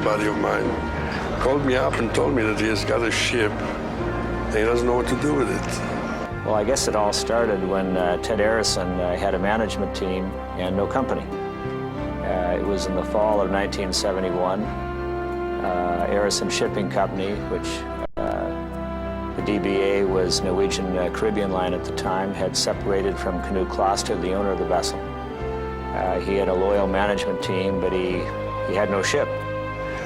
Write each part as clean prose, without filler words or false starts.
buddy of mine, called me up and told me that he has got a ship and he doesn't know what to do with it. Well, I guess it all started when Ted Arison had a management team and no company. It was in the fall of 1971. Arison Shipping Company, which the DBA was Norwegian Caribbean Line at the time, had separated from Knut Kloster, the owner of the vessel. He had a loyal management team, but he had no ship.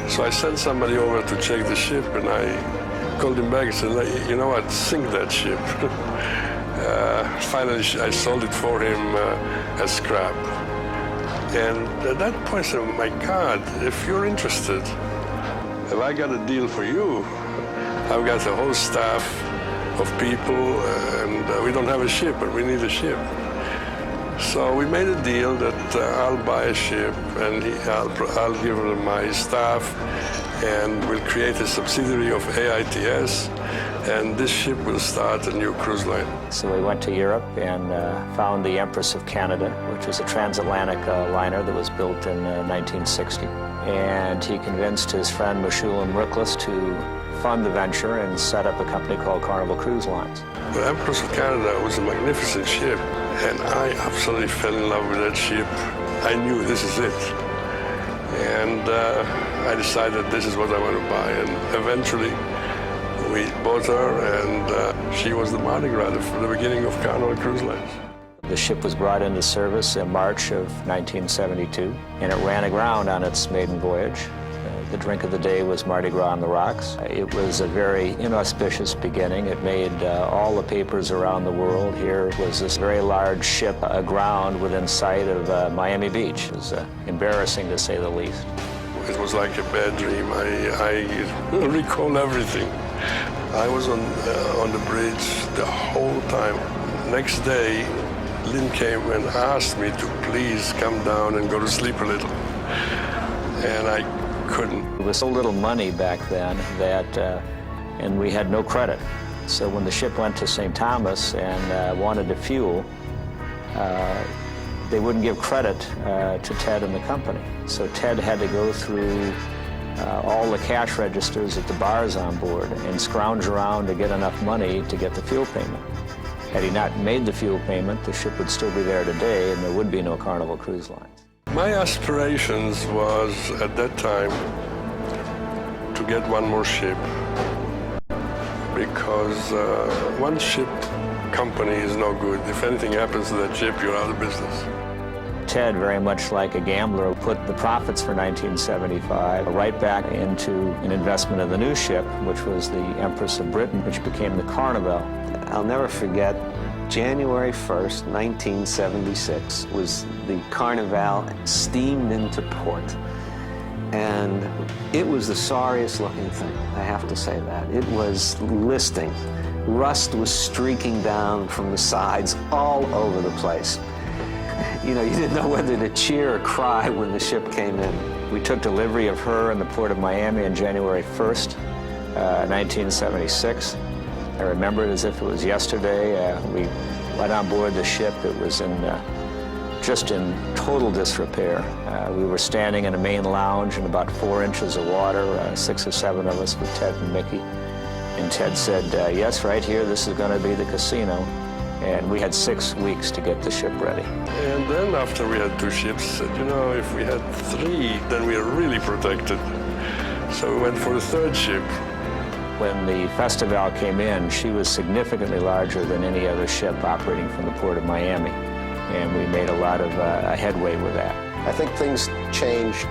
So I sent somebody over to check the ship, and I called him back and said, you know what, sink that ship. Finally, I sold it for him as scrap. And at that point I said, my God, if you're interested, if I got a deal for you, I've got a whole staff of people, and we don't have a ship, but we need a ship. So we made a deal that I'll buy a ship, and I'll give him my staff, and we'll create a subsidiary of AITS, and this ship will start a new cruise line. So we went to Europe and found the Empress of Canada, which was a transatlantic liner that was built in 1960. And he convinced his friend Meshulam Riklis to fund the venture and set up a company called Carnival Cruise Lines. The Empress of Canada was a magnificent ship, and I absolutely fell in love with that ship. I knew this is it. And I decided this is what I want to buy, and eventually we bought her, and she was the Mardi Gras for the beginning of Carnival Cruise Lines. The ship was brought into service in March of 1972, and it ran aground on its maiden voyage. The drink of the day was Mardi Gras on the rocks. It was a very inauspicious beginning. It made all the papers around the world. Here was this very large ship aground within sight of Miami Beach. It was embarrassing, to say the least. It was like a bad dream. I recall everything. I was on the bridge the whole time. Next day, Lynn came and asked me to please come down and go to sleep a little. And I couldn't. There was so little money back then that, and we had no credit. So when the ship went to St. Thomas and wanted to fuel, they wouldn't give credit to Ted and the company. So Ted had to go through all the cash registers at the bars on board and scrounge around to get enough money to get the fuel payment. Had he not made the fuel payment, the ship would still be there today and there would be no Carnival Cruise Lines. My aspirations was, at that time, to get one more ship, because one ship company is no good. If anything happens to that ship, you're out of business. Ted, very much like a gambler, put the profits for 1975 right back into an investment of the new ship, which was the Empress of Britain, which became the Carnival. I'll never forget, January 1st, 1976, was the Carnival steamed into port. And it was the sorriest looking thing, I have to say that. It was listing. Rust was streaking down from the sides all over the place. You know, you didn't know whether to cheer or cry when the ship came in. We took delivery of her in the port of Miami on January 1st, 1976. I remember it as if it was yesterday. We went on board the ship. It was just in total disrepair. We were standing in a main lounge in about 4 inches of water, 6 or 7 of us with Ted and Mickey. And Ted said, yes, right here, this is going to be the casino. And we had 6 weeks to get the ship ready. And then after we had 2 ships, said, you know, if we had 3, then we are really protected. So we went for the 3rd ship. When the Festival came in, she was significantly larger than any other ship operating from the port of Miami. And we made a lot of headway with that. I think things changed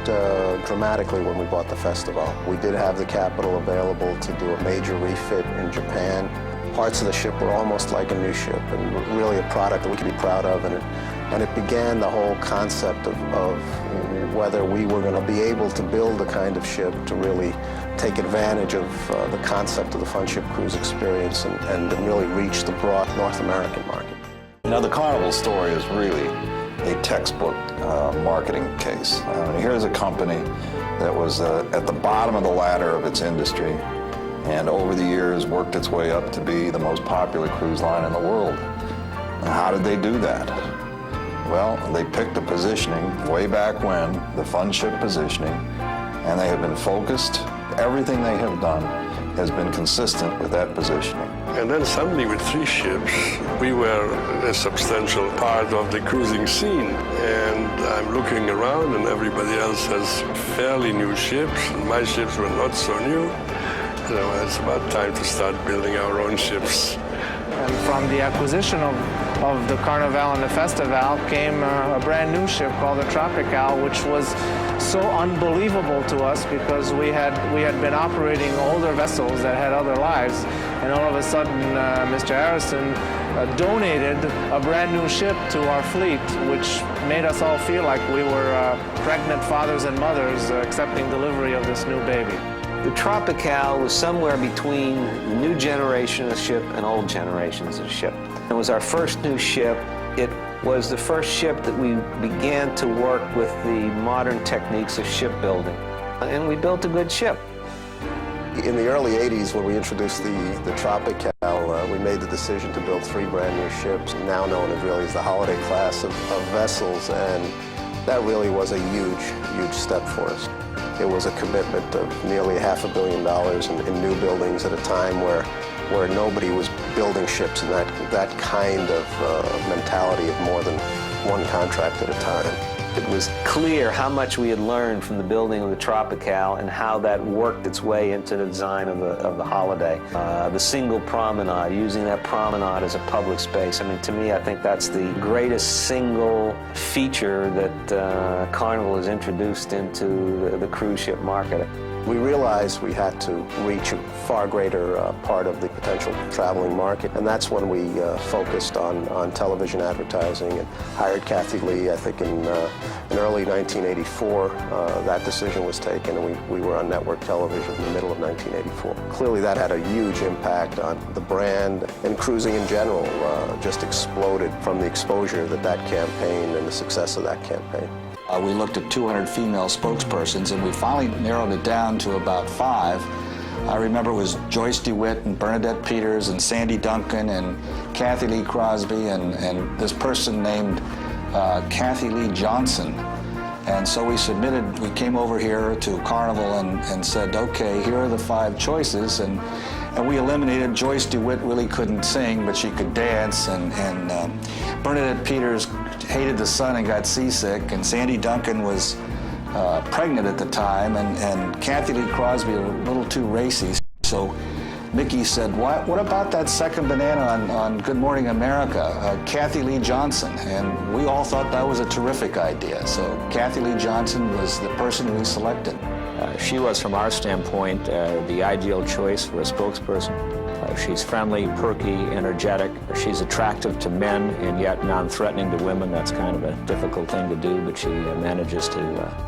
dramatically when we bought the Festival. We did have the capital available to do a major refit in Japan. Parts of the ship were almost like a new ship and really a product that we could be proud of. And it began the whole concept of whether we were going to be able to build the kind of ship to really take advantage of the concept of the fun ship cruise experience and really reach the broad North American market. Now, the Carnival story is really a textbook marketing case. Here's a company that was at the bottom of the ladder of its industry, and over the years worked its way up to be the most popular cruise line in the world. And how did they do that? Well, they picked a positioning way back when, the fun ship positioning, and they have been focused. Everything they have done has been consistent with that positioning. And then suddenly with 3 ships, we were a substantial part of the cruising scene. And I'm looking around and everybody else has fairly new ships, and my ships were not so new. So it's about time to start building our own ships. And from the acquisition of the Carnival and the Festival came a brand new ship called the Tropical, which was so unbelievable to us because we had been operating older vessels that had other lives, and all of a sudden Mr. Harrison donated a brand new ship to our fleet, which made us all feel like we were pregnant fathers and mothers accepting delivery of this new baby. The Tropical was somewhere between the new generation of ship and old generations of ship. It was our first new ship. It was the first ship that we began to work with the modern techniques of shipbuilding. And we built a good ship. In the early 80s, when we introduced the Tropical, we made the decision to build 3 brand new ships, now known as really as the holiday class of vessels, and that really was a huge step for us. It was a commitment of nearly $500 million in new buildings at a time where nobody was building ships in that kind of mentality of more than one contract at a time. It was clear how much we had learned from the building of the Tropical and how that worked its way into the design of the Holiday. The single promenade, using that promenade as a public space. I mean, to me, I think that's the greatest single feature that Carnival has introduced into the cruise ship market. We realized we had to reach a far greater part of the potential traveling market, and that's when we focused on television advertising and hired Kathy Lee. I think in early 1984, that decision was taken, and we were on network television in the middle of 1984. Clearly, that had a huge impact on the brand, and cruising in general just exploded from the exposure that campaign and the success of that campaign. We looked at 200 female spokespersons, and we finally narrowed it down to about 5. I remember it was Joyce DeWitt and Bernadette Peters and Sandy Duncan and Kathy Lee Crosby and this person named Kathy Lee Johnson. And so we came over here to Carnival and said, okay, here are the 5 choices. And we eliminated Joyce DeWitt. Really couldn't sing, but she could dance. And Bernadette Peters hated the sun and got seasick. And Sandy Duncan was pregnant at the time. And Kathy Lee Crosby a little too racy. So Mickey said, what about that second banana on Good Morning America, Kathy Lee Johnson? And we all thought that was a terrific idea. So Kathy Lee Johnson was the person we selected. She was, from our standpoint, the ideal choice for a spokesperson. She's friendly, perky, energetic. She's attractive to men and yet non-threatening to women. That's kind of a difficult thing to do, but she manages to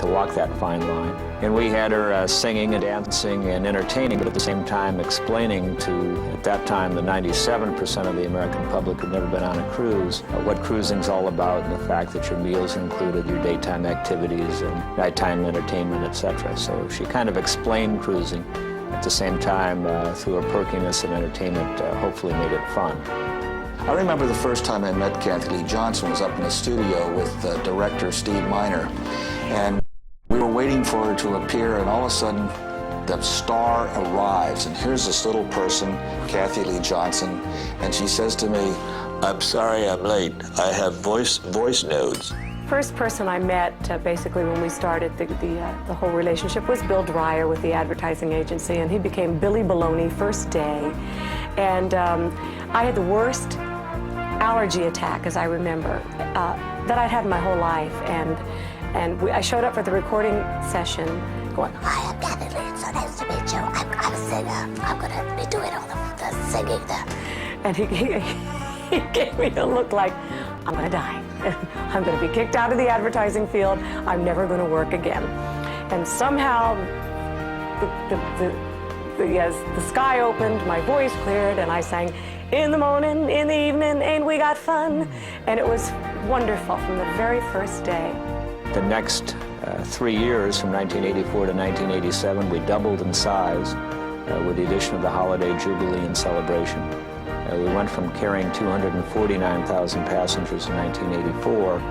walk that fine line. And we had her singing and dancing and entertaining, but at the same time explaining to, at that time, the 97% of the American public who'd never been on a cruise, what cruising's all about, and the fact that your meals are included, your daytime activities, and nighttime entertainment, etc. So she kind of explained cruising. At the same time, through her perkiness and entertainment, hopefully made it fun. I remember the first time I met Kathy Lee Johnson was up in the studio with director Steve Miner. And we were waiting for her to appear, and all of a sudden, the star arrives. And here's this little person, Kathy Lee Johnson, and she says to me, "I'm sorry I'm late. I have voice nodes." First person I met, basically when we started the whole relationship, was Bill Dreyer with the advertising agency, and he became Billy Baloney first day. And I had the worst allergy attack, as I remember, that I'd had my whole life. And I showed up for the recording session going, "Hi, I'm Kathy Lee. It's so nice to meet you. I'm a singer. I'm going to be doing all the singing there." And he gave me a look like, "I'm going to die. I'm going to be kicked out of the advertising field. I'm never going to work again." And somehow the sky opened, my voice cleared, and I sang, "In the morning, in the evening, ain't we got fun?" And it was wonderful from the very first day. The next 3 years, from 1984 to 1987, we doubled in size with the addition of the Holiday, Jubilee, and Celebration. We went from carrying 249,000 passengers in 1984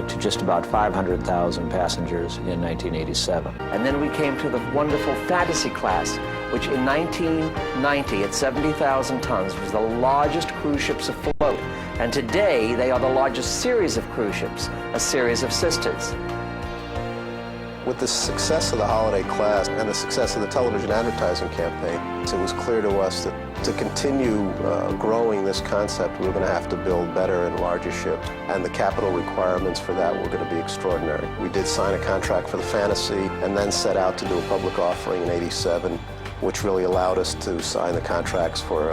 to just about 500,000 passengers in 1987. And then we came to the wonderful Fantasy class, which in 1990 at 70,000 tons was the largest cruise ships afloat. And today they are the largest series of cruise ships, a series of sisters. With the success of the holiday class and the success of the television advertising campaign, it was clear to us that to continue growing this concept, we were going to have to build better and larger ships, and the capital requirements for that were going to be extraordinary. We did sign a contract for the Fantasy and then set out to do a public offering in '87, which really allowed us to sign the contracts for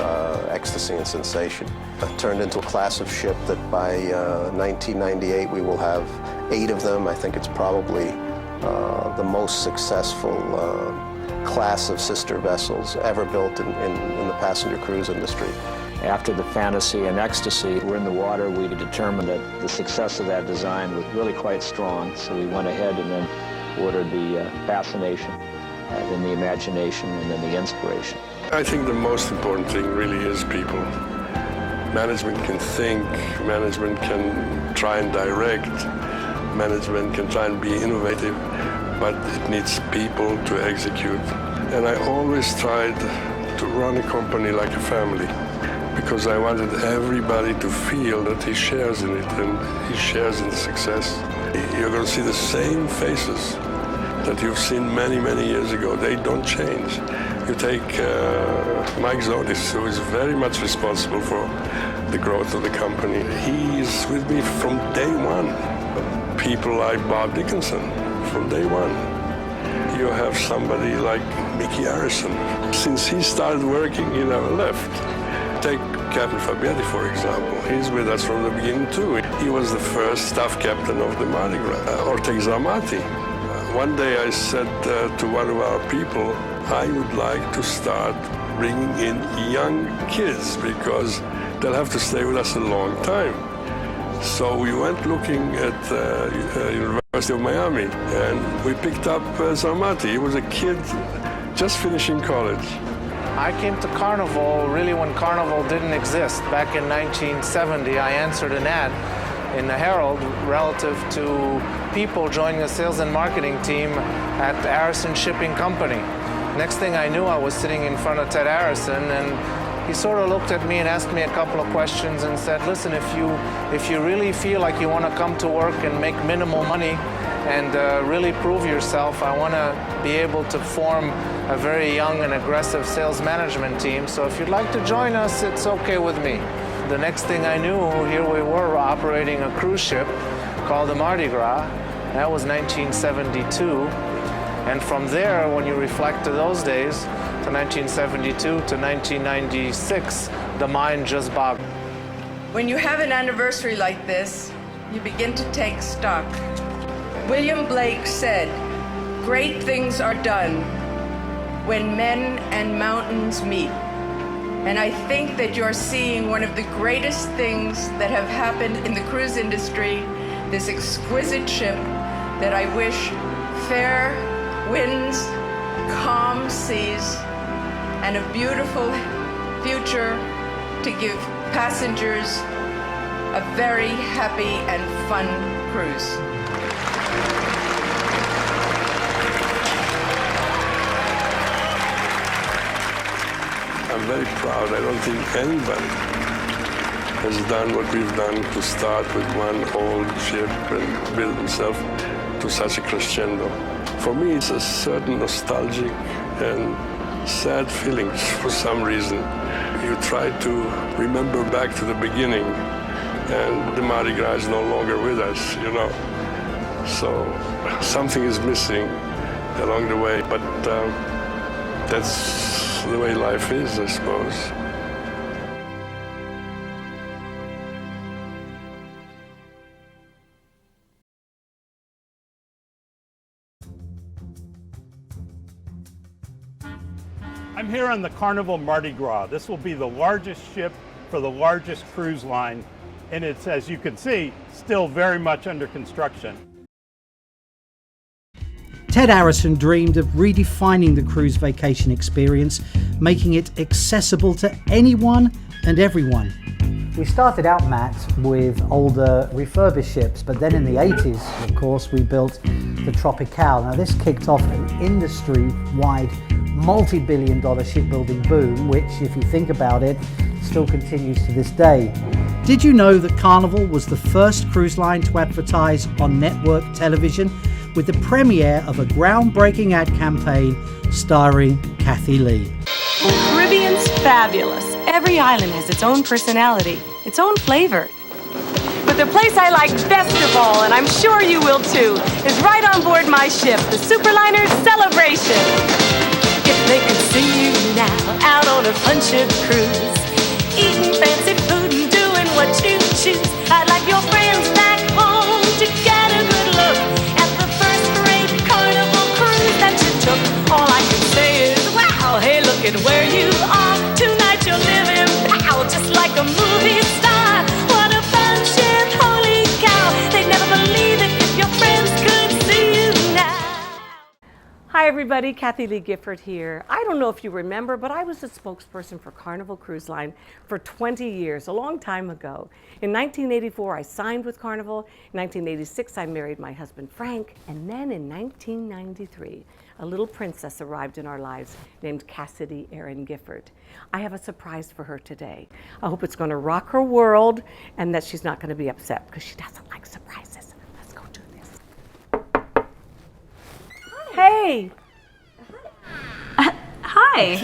Ecstasy and Sensation. It turned into a class of ship that by 1998 we will have 8 of them. I think it's probably the most successful class of sister vessels ever built in the passenger cruise industry. After the Fantasy and Ecstasy were in the water, we determined that the success of that design was really quite strong, so we went ahead and then ordered the Fascination, then the Imagination, and then the Inspiration. I think the most important thing really is people. Management can think, management can try and direct, management can try and be innovative, but it needs people to execute. And I always tried to run a company like a family, because I wanted everybody to feel that he shares in it and he shares in the success. You're going to see the same faces that you've seen many, many years ago. They don't change. You take Mike Zodis, who is very much responsible for the growth of the company. He is with me from day one. People like Bob Dickinson, from day one. You have somebody like Mickey Harrison. Since he started working, he never left. Take Captain Fabietti, for example. He's with us from the beginning, too. He was the first staff captain of the Mardi Gras. Or take Zamati. One day I said to one of our people, I would like to start bringing in young kids because they'll have to stay with us a long time. So we went looking at University of Miami, and we picked up Zamati. He was a kid just finishing college. I came to Carnival really when Carnival didn't exist. Back in 1970, I answered an ad in the Herald relative to people joining the sales and marketing team at Harrison Shipping Company. Next thing I knew, I was sitting in front of Ted Harrison, and he sort of looked at me and asked me a couple of questions and said, listen, if you really feel like you want to come to work and make minimal money and really prove yourself, I want to be able to form a very young and aggressive sales management team. So if you'd like to join us, it's okay with me. The next thing I knew, here we were operating a cruise ship called the Mardi Gras. That was 1972. And from there, when you reflect to those days, to 1972 to 1996, the mind just bogged. When you have an anniversary like this, you begin to take stock. William Blake said, "Great things are done when men and mountains meet." And I think that you're seeing one of the greatest things that have happened in the cruise industry, this exquisite ship that I wish fair winds, calm seas, and a beautiful future to give passengers a very happy and fun cruise. I'm very proud. I don't think anybody has done what we've done to start with one old ship and build himself to such a crescendo. For me, it's a certain nostalgic and sad feeling for some reason. You try to remember back to the beginning, and the Mardi Gras is no longer with us, you know. So something is missing along the way, but that's the way life is, I suppose. I'm here on the Carnival Mardi Gras. This will be the largest ship for the largest cruise line, and it's, as you can see, still very much under construction. Ted Harrison dreamed of redefining the cruise vacation experience, making it accessible to anyone and everyone. We started out, Matt, with older refurbished ships, but then in the 80s, of course, we built the Tropical. Now this kicked off an industry-wide multi-billion-dollar shipbuilding boom, which, if you think about it, still continues to this day. Did you know that Carnival was the first cruise line to advertise on network television with the premiere of a groundbreaking ad campaign starring Kathy Lee? Caribbean's fabulous. Every island has its own personality, its own flavor. But the place I like best of all, and I'm sure you will too, is right on board my ship, the Superliner Celebration. If they could see you now, out on a fun ship cruise, eating fancy food and doing what you choose, I'd like your friends back home to get a good look at the first-rate Carnival cruise that you took. All I can say is, wow, hey, look at where you are. Tonight you're living pow, just like a movie star. What a fun ship, holy cow. They'd never believe it if your friends could see you now. Hi everybody, Kathy Lee Gifford here. I don't know if you remember, but I was a spokesperson for Carnival Cruise Line for 20 years, a long time ago. In 1984, I signed with Carnival. In 1986, I married my husband Frank. And then in 1993, a little princess arrived in our lives named Cassidy Erin Gifford. I have a surprise for her today. I hope it's going to rock her world and that she's not going to be upset because she doesn't like surprises. Let's go do this. Hey! Hi.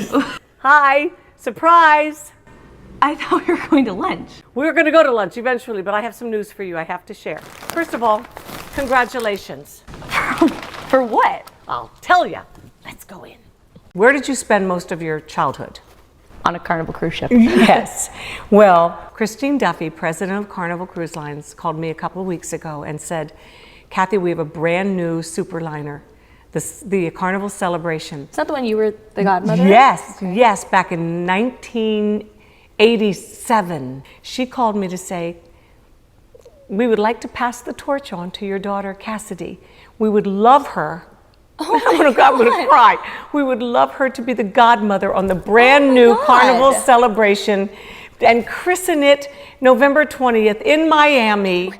Hi! Surprise! I thought we were going to lunch. We were going to go to lunch eventually, but I have some news for you I have to share. First of all, congratulations. For what? I'll tell you. Let's go in. Where did you spend most of your childhood? On a Carnival cruise ship. Yes. Well, Christine Duffy, president of Carnival Cruise Lines, called me a couple of weeks ago and said, Kathy, we have a brand new superliner, the Carnival Celebration. Is that the one you were the godmother? Yes, yes, back in 1987. She called me to say, we would like to pass the torch on to your daughter, Cassidy. We would love her. Oh I'm going to cry. We would love her to be the godmother on the brand new Carnival Celebration and christen it November 20th in Miami.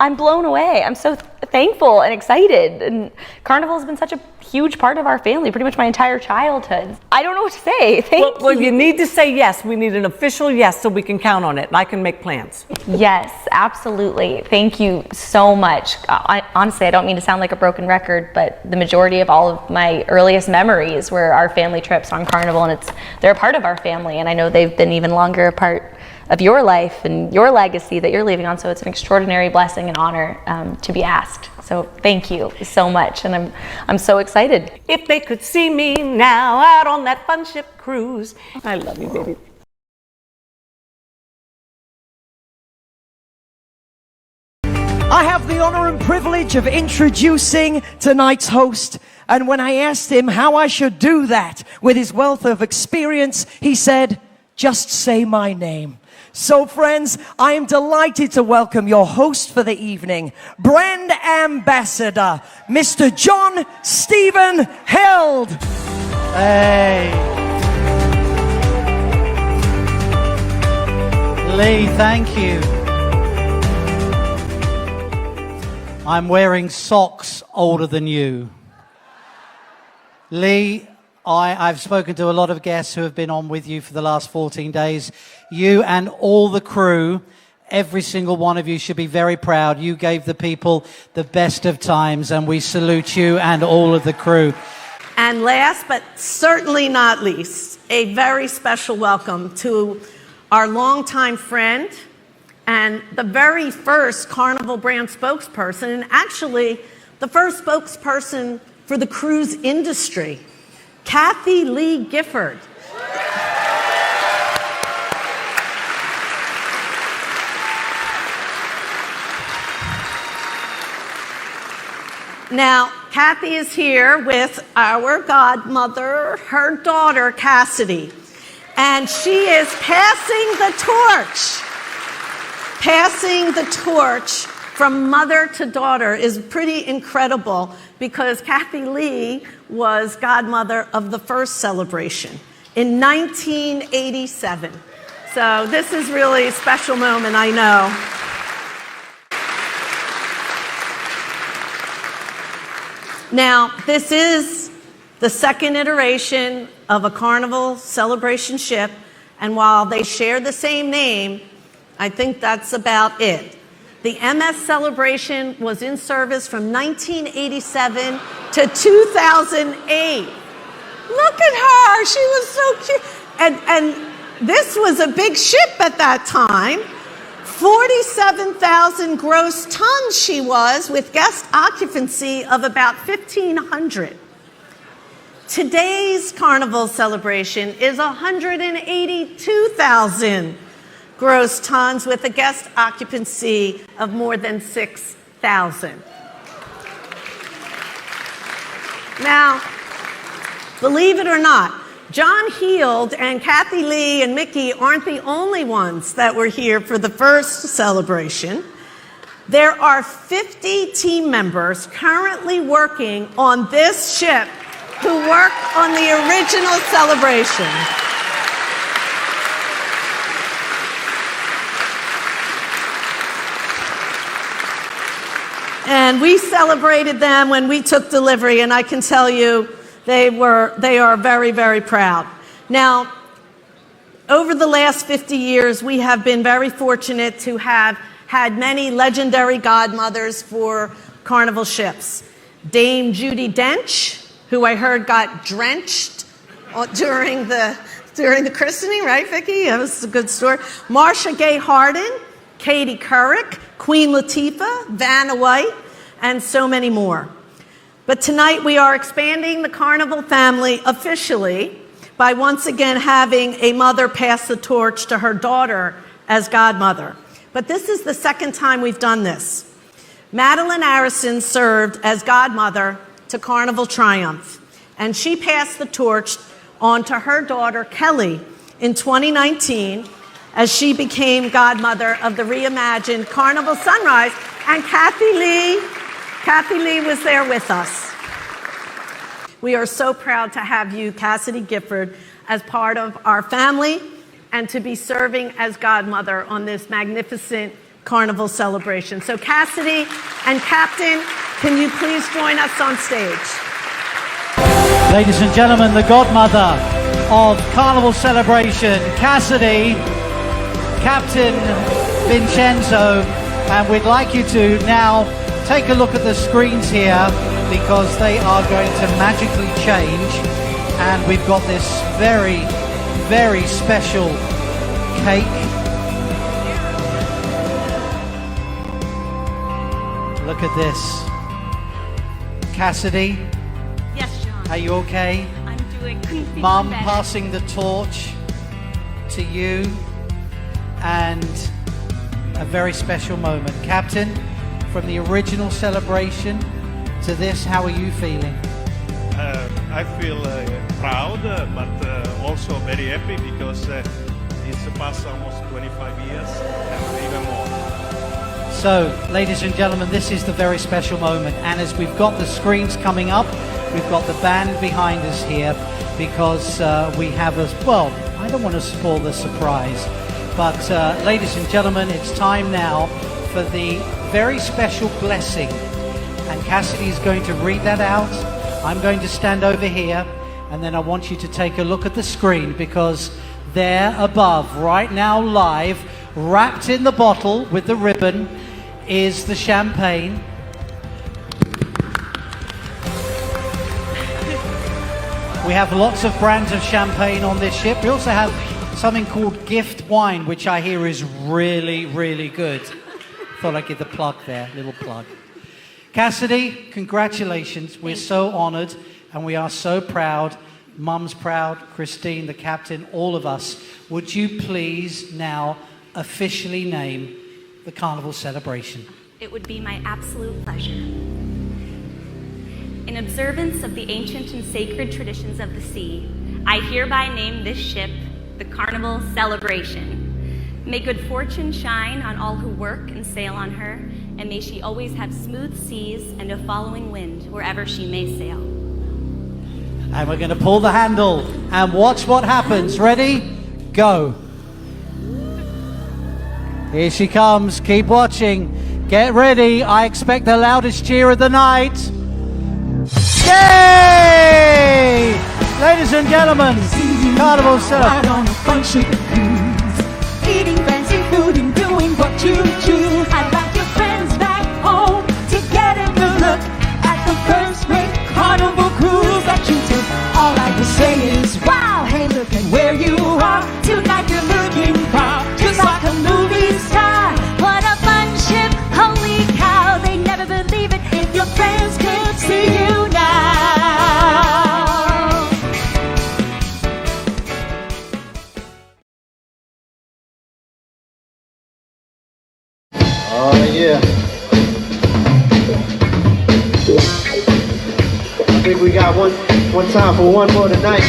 I'm blown away. I'm so thankful and excited. And Carnival has been such a huge part of our family, pretty much my entire childhood. I don't know what to say. Thank you. Well, you need to say yes. We need an official yes so we can count on it and I can make plans. Yes, absolutely. Thank you so much. Honestly, I don't mean to sound like a broken record, but the majority of all of my earliest memories were our family trips on Carnival, and they're a part of our family, and I know they've been even longer a part of your life and your legacy that you're leaving on, so it's an extraordinary blessing and honor to be asked. So thank you so much, and I'm so excited. If they could see me now out on that fun ship cruise. I love you, baby. I have the honor and privilege of introducing tonight's host. And when I asked him how I should do that with his wealth of experience, he said, just say my name. So friends, I am delighted to welcome your host for the evening, Brand Ambassador, Mr. John Stephen Held. Hey. Lee, thank you. I'm wearing socks older than you. Lee, I've spoken to a lot of guests who have been on with you for the last 14 days. You and all the crew, every single one of you should be very proud. You gave the people the best of times, and we salute you and all of the crew. And last but certainly not least, a very special welcome to our longtime friend and the very first Carnival brand spokesperson, and actually the first spokesperson for the cruise industry, Kathy Lee Gifford. Now, Kathy is here with our godmother, her daughter, Cassidy, and she is passing the torch. Passing the torch from mother to daughter is pretty incredible because Kathy Lee was godmother of the first celebration in 1987. So this is really a special moment, I know. Now, this is the second iteration of a Carnival Celebration ship, and while they share the same name, I think that's about it. The MS Celebration was in service from 1987 to 2008. Look at her, she was so cute. And this was a big ship at that time. 47,000 gross tons she was, with guest occupancy of about 1,500. Today's Carnival Celebration is 182,000 gross tons with a guest occupancy of more than 6,000. Now, believe it or not, John Heald and Kathy Lee and Mickey aren't the only ones that were here for the first celebration. There are 50 team members currently working on this ship who worked on the original celebration. And we celebrated them when we took delivery, and I can tell you they are very, very proud. Now, over the last 50 years, we have been very fortunate to have had many legendary godmothers for Carnival ships. Dame Judi Dench, who I heard got drenched during the christening, right, Vicki? That was a good story. Marcia Gay Harden, Katie Couric, Queen Latifah, Vanna White, and so many more. But tonight we are expanding the Carnival family officially by once again having a mother pass the torch to her daughter as godmother. But this is the second time we've done this. Madeline Arison served as godmother to Carnival Triumph, and she passed the torch on to her daughter Kelly in 2019 as she became godmother of the reimagined Carnival Sunrise, and Kathy Lee was there with us. We are so proud to have you, Cassidy Gifford, as part of our family and to be serving as godmother on this magnificent Carnival celebration. So Cassidy and Captain, can you please join us on stage? Ladies and gentlemen, the godmother of Carnival Celebration, Cassidy, Captain Vincenzo, and we'd like you to now take a look at the screens here because they are going to magically change, and we've got this very, very special cake. Look at this. Cassidy? Yes, John. Are you okay? I'm doing. Couldn't be Mum better. passing the torch to you, and a very special moment. Captain, from the original celebration to this, how are you feeling? I feel proud, but also very happy because it's passed almost 25 years and even more. So, ladies and gentlemen, this is the very special moment, and as we've got the screens coming up, we've got the band behind us here because we have well, I don't want to spoil the surprise, but ladies and gentlemen, it's time now for the very special blessing, and Cassidy is going to read that out. I'm going to stand over here, and then I want you to take a look at the screen because there above, right now live, wrapped in the bottle with the ribbon, is the champagne. We have lots of brands of champagne on this ship. We also have something called gift wine, which I hear is really, really good. Thought I'd give the plug there, little plug. Cassidy, congratulations. We're so honored and we are so proud. Mum's proud, Christine, the captain, all of us. Would you please now officially name the Carnival celebration? It would be my absolute pleasure. In observance of the ancient and sacred traditions of the sea, I hereby name this ship the Carnival Celebration. May good fortune shine on all who work and sail on her, and may she always have smooth seas and a following wind wherever she may sail. And we're going to pull the handle and watch what happens. Ready? Go. Here she comes. Keep watching. Get ready. I expect the loudest cheer of the night. Yay! Ladies and gentlemen, Carnival Celebration. On a fun ship cruise, eating fancy food and doing what you choose. I'd like your friends back home to get a good look at the first great Carnival cruise that you took. All I can say is, wow, hey, look at where you are. Tonight you're looking proud, just like a movie star. What a fun ship, holy cow. They never believe it if your friends could see you now. Oh yeah. I think we got one time for one more tonight.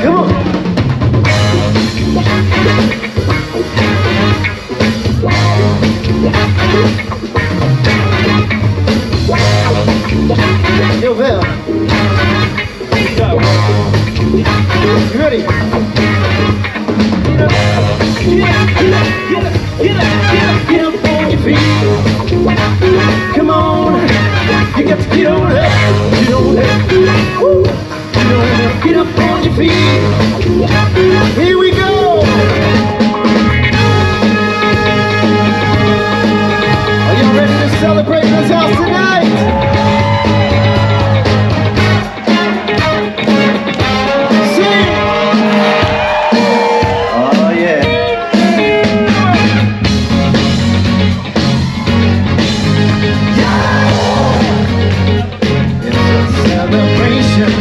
Come on. Yo, Val. You ready? Get up on your feet. Come on, you got to get on up. Get on up. Woo. Get on up. Get up on your feet. Here we go. Are y'all ready to celebrate this house tonight? Sing. Oh yeah. Celebration.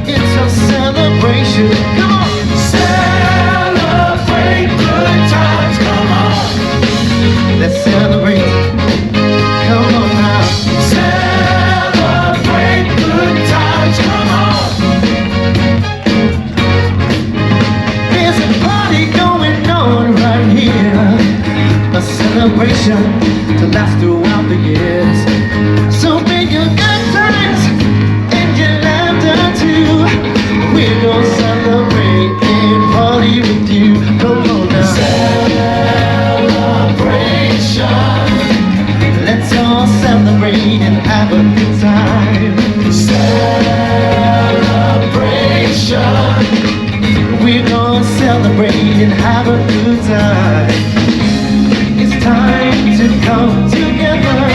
It's a celebration. Come on. Celebrate good times. Come on. Let's celebrate. Come on now. Celebrate good times. Come on. There's a party going on right here. A celebration to last throughout the years. So bring your good times and your laughter too. We're gonna celebrate and party with you. Come on now. Celebration. Let's all celebrate and have a good time. Celebration. We're gonna celebrate and have a good time. It's time to come together.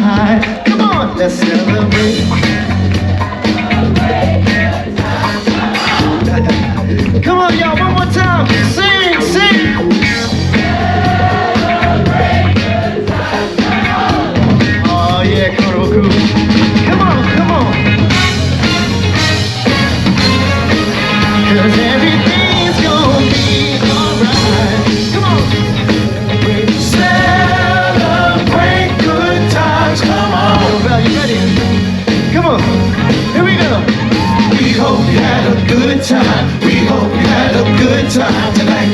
alright. Come on, let's celebrate. Come on, y'all, one more time. Sing, sing. Oh yeah, Carnival Crew. Come on, come on. 'Cause everything's gonna be alright. Come on. Celebrate good times. Come on. Well, you ready? Come on. Here we go. We hope you had a good time. We hope you had a good time tonight.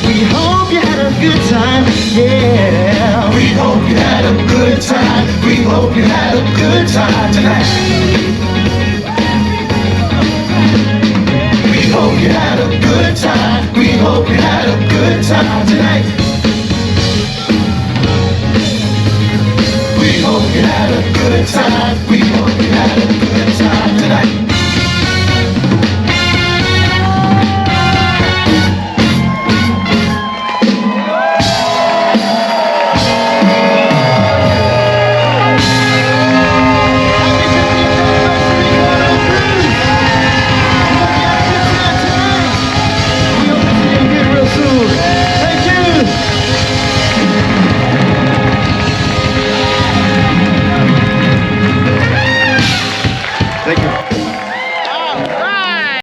We hope you had a good time. Yeah. We hope you had a good time. We hope you had a good time tonight. We hope you had a good time. We hope you had a good time tonight. We hope you had a good time. We hope you had a good time tonight.